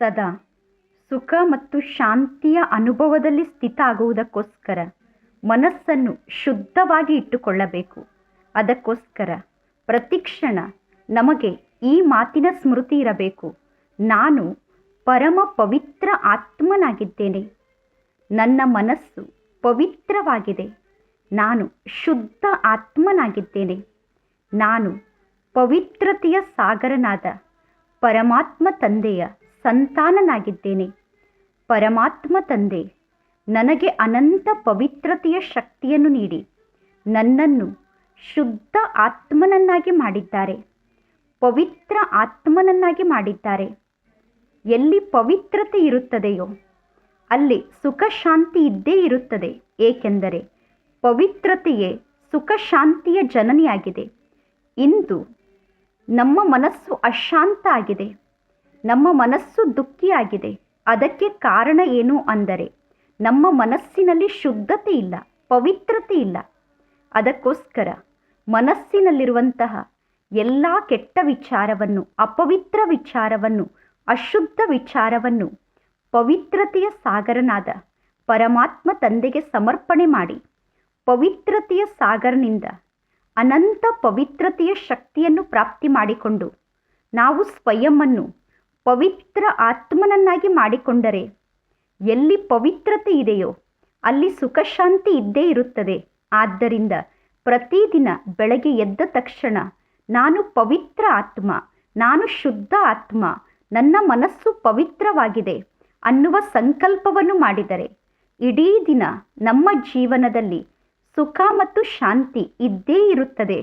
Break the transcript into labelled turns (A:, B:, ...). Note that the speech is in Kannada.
A: ಸದಾ ಸುಖ ಮತ್ತು ಶಾಂತಿಯ ಅನುಭವದಲ್ಲಿ ಸ್ಥಿತ ಆಗುವುದಕ್ಕೋಸ್ಕರ ಮನಸ್ಸನ್ನು ಶುದ್ಧವಾಗಿ ಇಟ್ಟುಕೊಳ್ಳಬೇಕು. ಅದಕ್ಕೋಸ್ಕರ ಪ್ರತಿಕ್ಷಣ ನಮಗೆ ಈ ಮಾತಿನ ಸ್ಮೃತಿ ಇರಬೇಕು. ನಾನು ಪರಮ ಪವಿತ್ರ ಆತ್ಮನಾಗಿದ್ದೇನೆ. ನನ್ನ ಮನಸ್ಸು ಪವಿತ್ರವಾಗಿದೆ. ನಾನು ಶುದ್ಧ ಆತ್ಮನಾಗಿದ್ದೇನೆ. ನಾನು ಪವಿತ್ರತೆಯ ಸಾಗರನಾದ ಪರಮಾತ್ಮ ತಂದೆಯ ಸಂತಾನನಾಗಿದ್ದೇನೆ. ಪರಮಾತ್ಮ ತಂದೆ ನನಗೆ ಅನಂತ ಪವಿತ್ರತೆಯ ಶಕ್ತಿಯನ್ನು ನೀಡಿ ನನ್ನನ್ನು ಶುದ್ಧ ಆತ್ಮನನ್ನಾಗಿ ಮಾಡಿದ್ದಾರೆ. ಪವಿತ್ರ ಆತ್ಮನನ್ನಾಗಿ ಮಾಡಿದ್ದಾರೆ. ಎಲ್ಲಿ ಪವಿತ್ರತೆ ಇರುತ್ತದೆಯೋ ಅಲ್ಲಿ ಸುಖ ಶಾಂತಿ ಇದ್ದೇ ಇರುತ್ತದೆ. ಏಕೆಂದರೆ ಪವಿತ್ರತೆಯೇ ಸುಖ ಶಾಂತಿಯ ಜನನಿಯಾಗಿದೆ. ಇಂದು ನಮ್ಮ ಮನಸ್ಸು ಅಶಾಂತ ಆಗಿದೆ. ನಮ್ಮ ಮನಸ್ಸು ದುಃಖಿಯಾಗಿದೆ. ಅದಕ್ಕೆ ಕಾರಣ ಏನು ಅಂದರೆ ನಮ್ಮ ಮನಸ್ಸಿನಲ್ಲಿ ಶುದ್ಧತೆ ಇಲ್ಲ, ಪವಿತ್ರತೆ ಇಲ್ಲ. ಅದಕ್ಕೋಸ್ಕರ ಮನಸ್ಸಿನಲ್ಲಿರುವಂತಹ ಎಲ್ಲ ಕೆಟ್ಟ ವಿಚಾರವನ್ನು, ಅಪವಿತ್ರ ವಿಚಾರವನ್ನು, ಅಶುದ್ಧ ವಿಚಾರವನ್ನು ಪವಿತ್ರತೆಯ ಸಾಗರನಾದ ಪರಮಾತ್ಮ ತಂದೆಗೆ ಸಮರ್ಪಣೆ ಮಾಡಿ ಪವಿತ್ರತೆಯ ಸಾಗರನಿಂದ ಅನಂತ ಪವಿತ್ರತೆಯ ಶಕ್ತಿಯನ್ನು ಪ್ರಾಪ್ತಿ ಮಾಡಿಕೊಂಡು ನಾವು ಸ್ವಯಂವನ್ನು ಪವಿತ್ರ ಆತ್ಮನನ್ನಾಗಿ ಮಾಡಿಕೊಂಡರೆ ಎಲ್ಲಿ ಪವಿತ್ರತೆ ಇದೆಯೋ ಅಲ್ಲಿ ಸುಖ ಶಾಂತಿ ಇದ್ದೇ ಇರುತ್ತದೆ. ಆದ್ದರಿಂದ ಪ್ರತಿದಿನ ಬೆಳಗ್ಗೆ ಎದ್ದ ತಕ್ಷಣ ನಾನು ಪವಿತ್ರ ಆತ್ಮ, ನಾನು ಶುದ್ಧ ಆತ್ಮ, ನನ್ನ ಮನಸ್ಸು ಪವಿತ್ರವಾಗಿದೆ ಅನ್ನುವ ಸಂಕಲ್ಪವನ್ನು ಮಾಡಿದರೆ ಇಡೀ ದಿನ ನಮ್ಮ ಜೀವನದಲ್ಲಿ ಸುಖ ಮತ್ತು ಶಾಂತಿ ಇದ್ದೇ ಇರುತ್ತದೆ.